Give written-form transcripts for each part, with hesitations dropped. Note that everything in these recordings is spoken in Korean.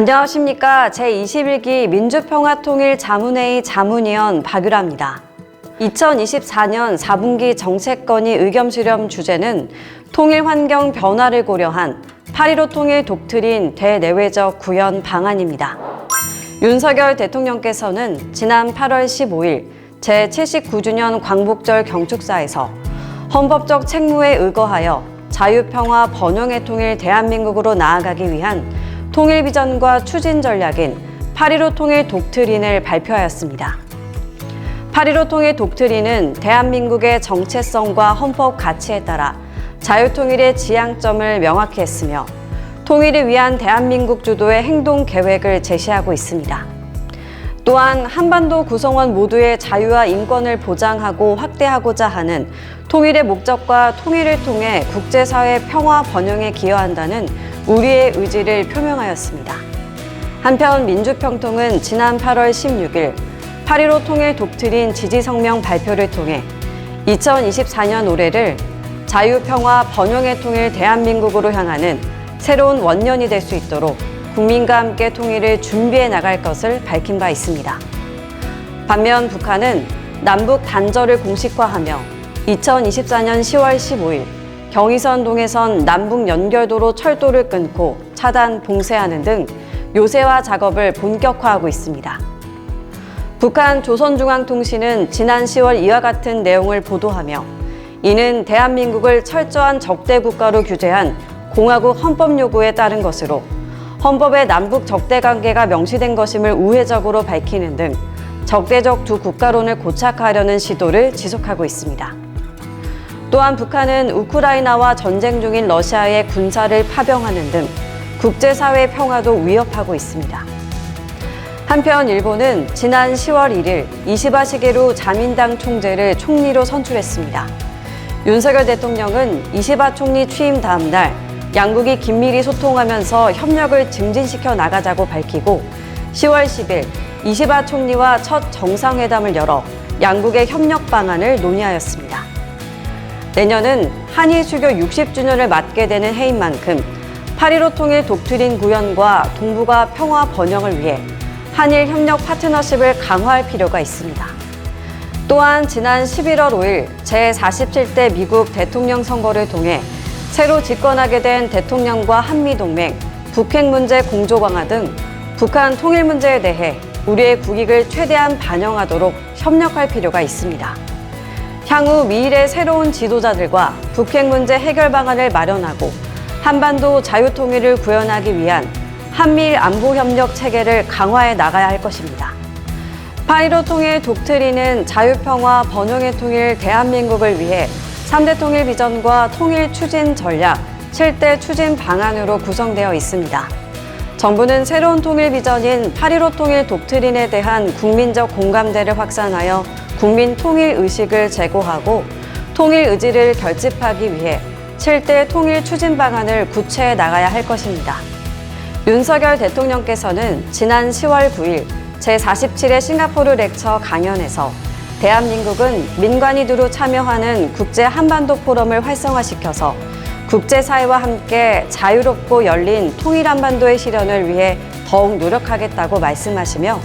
안녕하십니까. 제21기 민주평화통일자문회의 자문위원 박유라입니다. 2024년 4분기 정책건의 의견 수렴 주제는 통일환경 변화를 고려한 8.15 통일 독트린 대내외적 구현 방안입니다. 윤석열 대통령께서는 지난 8월 15일 제79주년 광복절 경축사에서 헌법적 책무에 의거하여 자유평화 번영의 통일 대한민국으로 나아가기 위한 통일 비전과 추진 전략인 8.15 통일 독트린을 발표하였습니다. 8.15 통일 독트린은 대한민국의 정체성과 헌법 가치에 따라 자유통일의 지향점을 명확히 했으며 통일을 위한 대한민국 주도의 행동 계획을 제시하고 있습니다. 또한 한반도 구성원 모두의 자유와 인권을 보장하고 확대하고자 하는 통일의 목적과 통일을 통해 국제사회 평화 번영에 기여한다는 우리의 의지를 표명하였습니다. 한편 민주평통은 지난 8월 16일 8.15 통일 독트린 지지성명 발표를 통해 2024년 올해를 자유평화 번영의 통일 대한민국으로 향하는 새로운 원년이 될 수 있도록 국민과 함께 통일을 준비해 나갈 것을 밝힌 바 있습니다. 반면 북한은 남북 단절을 공식화하며 2024년 10월 15일 경의선 동해선 남북 연결도로 철도를 끊고 차단, 봉쇄하는 등 요새화 작업을 본격화하고 있습니다. 북한 조선중앙통신은 지난 10월 이와 같은 내용을 보도하며 이는 대한민국을 철저한 적대 국가로 규제한 공화국 헌법 요구에 따른 것으로 헌법에 남북 적대 관계가 명시된 것임을 우회적으로 밝히는 등 적대적 두 국가론을 고착하려는 시도를 지속하고 있습니다. 또한 북한은 우크라이나와 전쟁 중인 러시아의 군사를 파병하는 등 국제사회 평화도 위협하고 있습니다. 한편 일본은 지난 10월 1일 이시바 시게루 자민당 총재를 총리로 선출했습니다. 윤석열 대통령은 이시바 총리 취임 다음 날 양국이 긴밀히 소통하면서 협력을 증진시켜 나가자고 밝히고 10월 10일 이시바 총리와 첫 정상회담을 열어 양국의 협력 방안을 논의하였습니다. 내년은 한일 수교 60주년을 맞게 되는 해인 만큼 8.15 통일 독트린 구현과 동북아 평화 번영을 위해 한일 협력 파트너십을 강화할 필요가 있습니다. 또한 지난 11월 5일 제47대 미국 대통령 선거를 통해 새로 집권하게 된 대통령과 한미동맹, 북핵 문제 공조 강화 등 북한 통일 문제에 대해 우리의 국익을 최대한 반영하도록 협력할 필요가 있습니다. 향후 미일의 새로운 지도자들과 북핵 문제 해결 방안을 마련하고 한반도 자유통일을 구현하기 위한 한미일 안보협력 체계를 강화해 나가야 할 것입니다. 8.15 통일 독트린은 자유평화 번영의 통일 대한민국을 위해 3대 통일 비전과 통일 추진 전략, 7대 추진 방안으로 구성되어 있습니다. 정부는 새로운 통일 비전인 8.15 통일 독트린에 대한 국민적 공감대를 확산하여 국민 통일 의식을 제고하고 통일 의지를 결집하기 위해 7대 통일 추진 방안을 구체해 나가야 할 것입니다. 윤석열 대통령께서는 지난 10월 9일 제47회 싱가포르 렉처 강연에서 대한민국은 민관이 두루 참여하는 국제 한반도 포럼을 활성화시켜서 국제사회와 함께 자유롭고 열린 통일 한반도의 실현을 위해 더욱 노력하겠다고 말씀하시며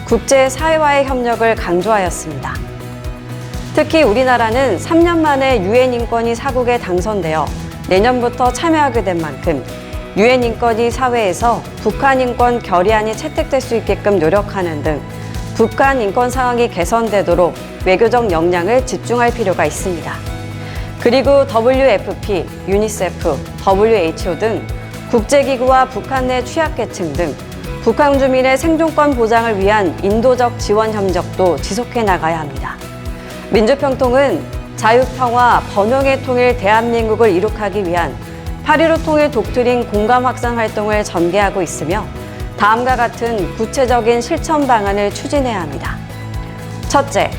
국제사회와의 협력을 강조하였습니다. 특히 우리나라는 3년 만에 유엔 인권위 사국에 당선되어 내년부터 참여하게 된 만큼 유엔 인권위 사회에서 북한 인권 결의안이 채택될 수 있게끔 노력하는 등 북한 인권 상황이 개선되도록 외교적 역량을 집중할 필요가 있습니다. 그리고 WFP, 유니세프, WHO 등 국제기구와 북한 내 취약계층 등 북한 주민의 생존권 보장을 위한 인도적 지원 협력도 지속해 나가야 합니다. 민주평통은 자유평화 번영의 통일 대한민국을 이룩하기 위한 8.15 통일 독트린 공감 확산 활동을 전개하고 있으며 다음과 같은 구체적인 실천 방안을 추진해야 합니다. 첫째,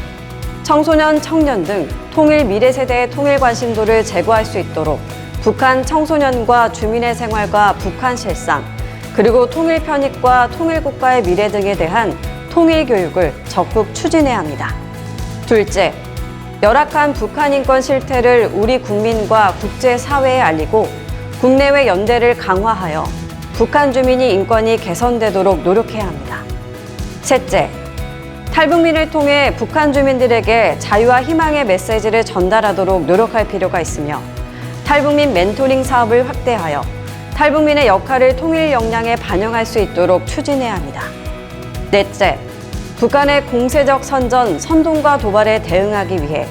청소년, 청년 등 통일 미래 세대의 통일 관심도를 제고할 수 있도록 북한 청소년과 주민의 생활과 북한 실상, 그리고 통일 편익과 통일 국가의 미래 등에 대한 통일 교육을 적극 추진해야 합니다. 둘째, 열악한 북한 인권 실태를 우리 국민과 국제사회에 알리고 국내외 연대를 강화하여 북한 주민이 인권이 개선되도록 노력해야 합니다. 셋째, 탈북민을 통해 북한 주민들에게 자유와 희망의 메시지를 전달하도록 노력할 필요가 있으며 탈북민 멘토링 사업을 확대하여 탈북민의 역할을 통일 역량에 반영할 수 있도록 추진해야 합니다. 넷째, 북한의 공세적 선전, 선동과 도발에 대응하기 위해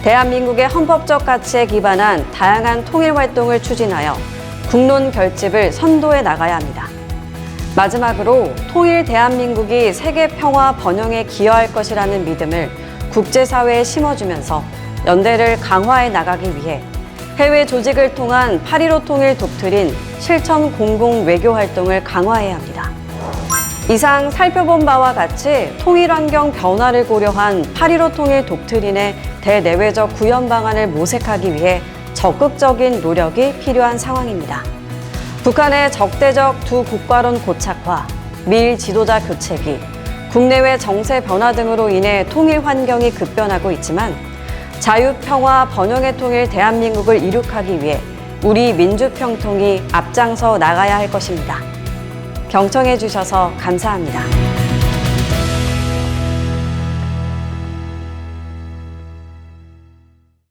대한민국의 헌법적 가치에 기반한 다양한 통일 활동을 추진하여 국론 결집을 선도해 나가야 합니다. 마지막으로 통일 대한민국이 세계 평화 번영에 기여할 것이라는 믿음을 국제사회에 심어주면서 연대를 강화해 나가기 위해 해외 조직을 통한 8.15 통일 독트린 실천 공공 외교 활동을 강화해야 합니다. 이상 살펴본 바와 같이 통일 환경 변화를 고려한 8.15 통일 독트린의 대내외적 구현 방안을 모색하기 위해 적극적인 노력이 필요한 상황입니다. 북한의 적대적 두 국가론 고착화, 미일 지도자 교체기, 국내외 정세 변화 등으로 인해 통일 환경이 급변하고 있지만 자유, 평화, 번영의 통일 대한민국을 이룩하기 위해 우리 민주평통이 앞장서 나가야 할 것입니다. 경청해 주셔서 감사합니다.